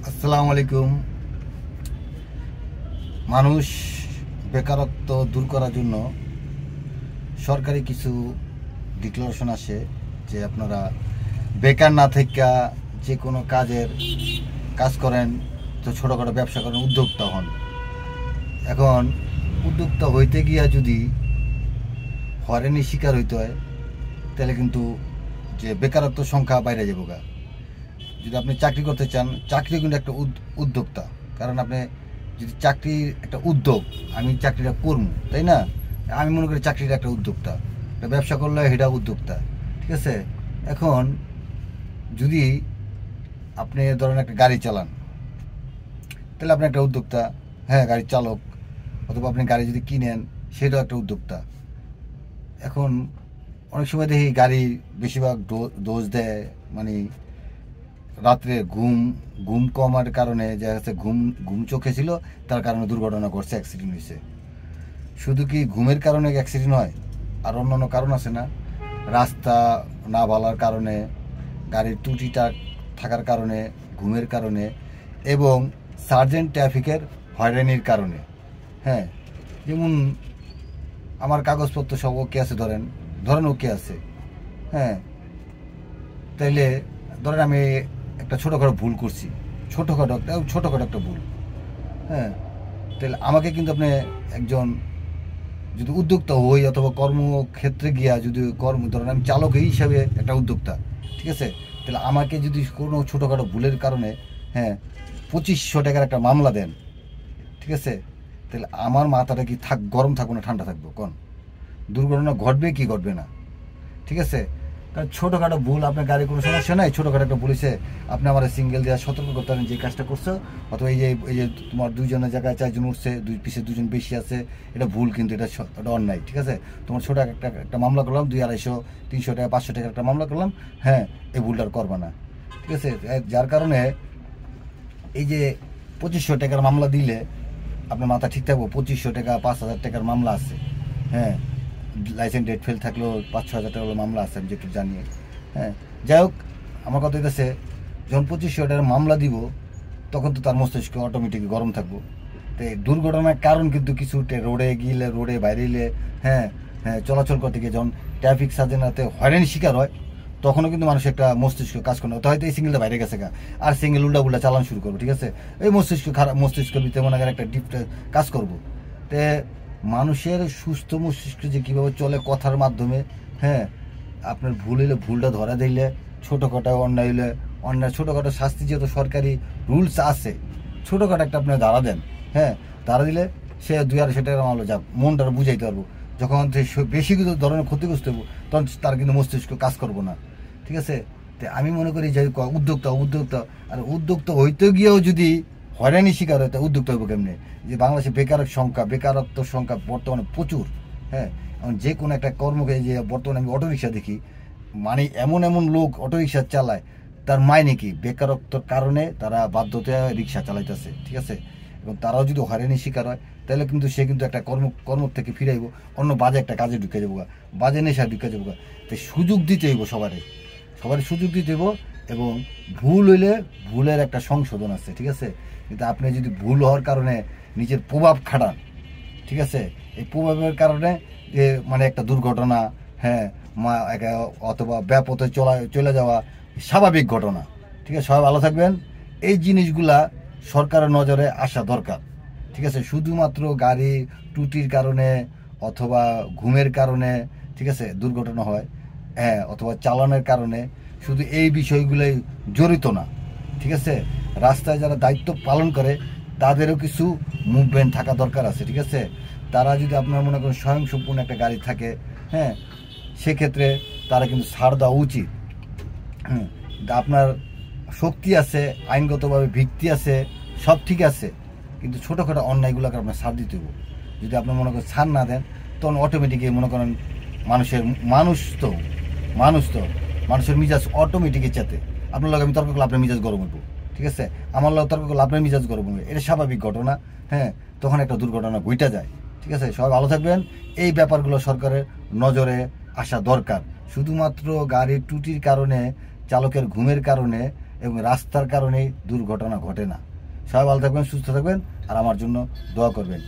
আসসালামু আলাইকুম। মানুষ বেকারত্ব দূর করার জন্য সরকারি কিছু ডিক্লারেশন আসে যে আপনারা বেকার না থেকে যে কোনো কাজ করেন, তো ছোটোখাটো ব্যবসা করেন, উদ্যোক্তা হন। এখন উদ্যোক্তা হইতে গিয়া যদি হয়রানির শিকার হইতে হয় তাহলে কিন্তু যে বেকারত্ব সংখ্যা বাইরে যাবো গা। যদি আপনি চাকরি করতে চান, চাকরি কিন্তু একটা উদ্যোক্তা। কারণ আপনি যদি চাকরির একটা উদ্যোগ, আমি চাকরিটা করবো, তাই না? আমি মনে করি চাকরিটা একটা উদ্যোক্তা, একটা ব্যবসা করলে সেটা উদ্যোক্তা, ঠিক আছে? এখন যদি আপনি ধরেন একটা গাড়ি চালান, তাহলে আপনি একটা উদ্যোক্তা, হ্যাঁ, গাড়ির চালক। অথবা আপনি গাড়ি যদি কিনেন, সেটাও একটা উদ্যোক্তা। এখন অনেক সময় দেখি গাড়ি বেশিরভাগ দোষ দেয়, মানে রাত্রে ঘুম কমার কারণে, যে হচ্ছে ঘুম চোখে ছিল, তার কারণে দুর্ঘটনা ঘটছে, অ্যাক্সিডেন্ট হয়েছে। শুধু কি ঘুমের কারণে অ্যাক্সিডেন্ট হয়? আর অন্যান্য কারণ আছে না? রাস্তা না ভালার কারণে, গাড়ির ত্রুটিটা থাকার কারণে, ঘুমের কারণে, এবং সার্জেন্ট ট্রাফিকের হয়রানির কারণে। হ্যাঁ, যেমন আমার কাগজপত্র সব ওকে আছে, ধরেন ওকে আছে, হ্যাঁ, তাইলে ধরেন আমি একটা ছোটোখাটো ভুল করছি, ছোটোখাটো একটা ভুল, হ্যাঁ, তাহলে আমাকে কিন্তু আপনি একজন যদি উদ্যোক্তা হই অথবা কর্মক্ষেত্রে গিয়া যদি ধরেন আমি চালক এই হিসাবে একটা উদ্যোক্তা, ঠিক আছে, তাহলে আমাকে যদি কোনো ছোটোখাটো ভুলের কারণে, হ্যাঁ, 2500 টাকার একটা মামলা দেন, ঠিক আছে, তাহলে আমার মাথাটা কি গরম থাকবো না ঠান্ডা থাকবো? কোন দুর্ঘটনা ঘটবে কি ঘটবে না? ঠিক আছে, কারণ ছোটোখাটো ভুল, আপনার গাড়ি কোনো সমস্যা নাই, ছোটোখাটো একটা পুলিশে আপনি আমার সিঙ্গেল দেওয়া সতর্ক করতে পারেন যে কাজটা করছো, অথবা এই যে তোমার দুইজনের জায়গায় 4 জন উঠছে, পিছে 2 জন বেশি আছে, এটা ভুল, কিন্তু এটা অন্যায়, ঠিক আছে? তোমার ছোটো একটা মামলা করলাম, 200, 250, 300 টাকা, 500 টাকা একটা মামলা করলাম, হ্যাঁ, এই ভুলটা করবা না, ঠিক আছে? যার কারণে এই যে 2500 টাকার মামলা দিলে আপনার মাথা ঠিক থাকবো, 2500 টাকা, 5000 টাকার মামলা আছে, হ্যাঁ, লাইসেন্স ডেট ফেল থাকলেও 5-6 হাজার টাকা মামলা আছে, আমি যেটু জানি, হ্যাঁ। যাই হোক, আমার কথা হইতেছে, যখন 2500 টাকার মামলা দিব, তখন তো তার মস্তিষ্ক অটোমেটিক গরম থাকবো। তো দুর্ঘটনার কারণ কিন্তু কিছু রোডে গিয়ে, রোডে বাইরে এলে, হ্যাঁ হ্যাঁ, চলাচল করতে গিয়ে যখন ট্রাফিক সার্জেন্টতে হয়রানির শিকার হয়, তখনও কিন্তু মানুষ একটা মস্তিষ্ক কাজ করে না। তো হয়তো এই সিঙ্গেলটা বাইরে গেছে গা, আর সিঙ্গেল উল্টা চালান শুরু করবো, ঠিক আছে? এই মস্তিষ্কের ভিতরে মনে করেন একটা ডিপ কাজ করবো। তে মানুষের সুস্থ মস্তিষ্ক যে কীভাবে চলে কথার মাধ্যমে, হ্যাঁ, আপনার ভুল হইলে ভুলটা ধরা দিলে, ছোটোখাটো অন্যায় হইলে অন্যায়, ছোটোখাটো শাস্তি, যেহেতু সরকারি রুলস আছে, ছোটোখাটো একটা আপনি ধারা দেন, হ্যাঁ, ধারা দিলে সে 200-250 টাকা মামলা যাক, মনটা বুঝাইতে পারবো। যখন বেশি কিছু ধরনের ক্ষতিগ্রস্ত হবো, তখন তার কিন্তু মস্তিষ্ক কাজ করবো না, ঠিক আছে? তো আমি মনে করি যে উদ্যোক্তা আর উদ্যোক্তা হইতে গিয়েও যদি হয়রানির শিকার হয়, তা উদ্যোক্তা হইব কেমনি? যে বাংলাদেশে বেকারত্ব সংখ্যা বর্তমানে প্রচুর, হ্যাঁ। এখন যে কোনো একটা কর্মকে, যে বর্তমানে আমি অটোরিকশা দেখি, মানে এমন লোক অটোরিকশা চালায়, তার মাইনে কি? বেকারত্বর কারণে তারা বাধ্যতা রিক্সা চালাইতেছে, ঠিক আছে? এবং তারাও যদি হয়রানির শিকার হয়, তাহলে কিন্তু সে কিন্তু একটা কর্ম থেকে ফিরাইব, অন্য বাজে একটা কাজে ঢুকে যাবো, বাজে নেশা ঢুকে যাবো। তো সুযোগ দিতে হইব, সবারই সুযোগ দিতে হইব। এবং ভুল হইলে ভুলের একটা সংশোধন আছে, ঠিক আছে? কিন্তু আপনি যদি ভুল হওয়ার কারণে নিজের প্রভাব খাটান, ঠিক আছে, এই প্রভাবের কারণে যে মানে একটা দুর্ঘটনা, হ্যাঁ, অথবা ব্যাপতে চলে যাওয়া স্বাভাবিক ঘটনা, ঠিক আছে? সবাই ভালো থাকবেন। এই জিনিসগুলা সরকারের নজরে আসা দরকার, ঠিক আছে? শুধুমাত্র গাড়ি ত্রুটির কারণে অথবা ঘুমের কারণে, ঠিক আছে, দুর্ঘটনা হয়, হ্যাঁ, অথবা চালানোর কারণে, শুধু এই বিষয়গুলোই জড়িত না, ঠিক আছে? রাস্তায় যারা দায়িত্ব পালন করে, তাদেরও কিছু মুভমেন্ট থাকা দরকার আছে, ঠিক আছে? তারা যদি আপনার মনে করেন স্বয়ংসম্পূর্ণ একটা গাড়ি থাকে, হ্যাঁ, সেক্ষেত্রে তারা কিন্তু ছাড় দেওয়া উচিত। হ্যাঁ, আপনার শক্তি আছে, আইনগতভাবে ভিত্তি আছে, সব ঠিক আছে, কিন্তু ছোটোখাটো অন্যায়গুলোকে আপনার ছাড় দিতে হবে। যদি আপনার মনে করেন ছাড় না দেন, তখন অটোমেটিকই মনে করেন মানুষের মিজাজ অটোমেটিকই চেতে। আপনার লোক আমি তর্ক করলে আপনার মিজাজ গরম হইব, ঠিক আছে? আমার লোক তর্ক করলে আপনার মিজাজ গরম হবে, এটা স্বাভাবিক ঘটনা, হ্যাঁ। তখন একটা দুর্ঘটনা ঘটে যায়, ঠিক আছে? সবাই ভালো থাকবেন। এই ব্যাপারগুলো সরকারের নজরে আসা দরকার। শুধুমাত্র গাড়ির ত্রুটির কারণে, চালকের ঘুমের কারণে এবং রাস্তার কারণেই দুর্ঘটনা ঘটে না। সবাই ভালো থাকবেন, সুস্থ থাকবেন, আর আমার জন্য দোয়া করবেন।